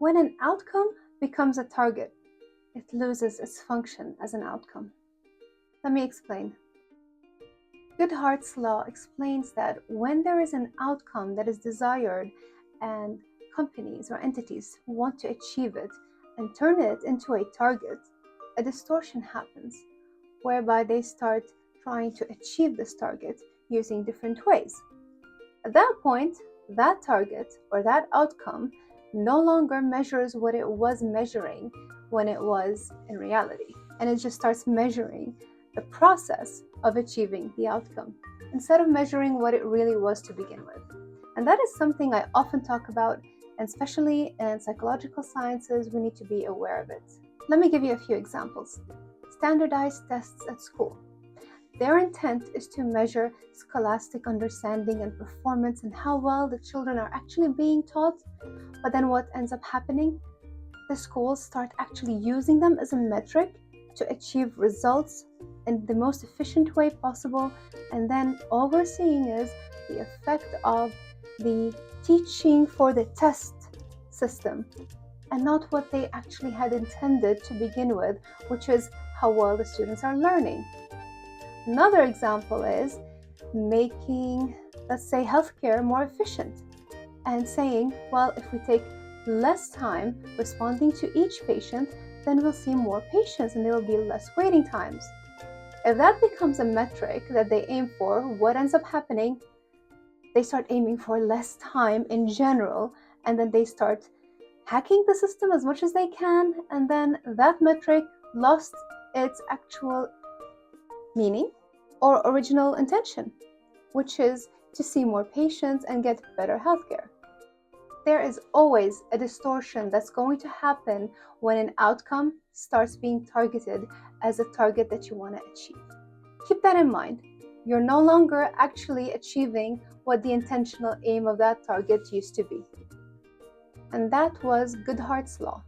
When an outcome becomes a target, it loses its function as an outcome. Let me explain. Goodhart's law explains that when there is an outcome that is desired and companies or entities want to achieve it and turn it into a target, a distortion happens, whereby they start trying to achieve this target using different ways. At that point, that target or that outcome no longer measures what it was measuring when it was in reality, and it just starts measuring the process of achieving the outcome instead of measuring what it really was to begin with. And that is something I often talk about, and especially in psychological sciences, we need to be aware of it. Let me give you a few examples. Standardized tests at school. Their intent is to measure scholastic understanding and performance and how well the children are actually being taught. But then what ends up happening? The schools start actually using them as a metric to achieve results in the most efficient way possible. And then all we're seeing is the effect of the teaching for the test system and not what they actually had intended to begin with, which is how well the students are learning. Another example is making, let's say, healthcare more efficient and saying, well, if we take less time responding to each patient, then we'll see more patients and there will be less waiting times. If that becomes a metric that they aim for, what ends up happening? They start aiming for less time in general, and then they start hacking the system as much as they can, and then that metric lost its actual meaning or original intention, which is to see more patients and get better healthcare. There is always a distortion that's going to happen when an outcome starts being targeted as a target that you want to achieve. Keep that in mind. You're no longer actually achieving what the intentional aim of that target used to be. And that was Goodhart's law.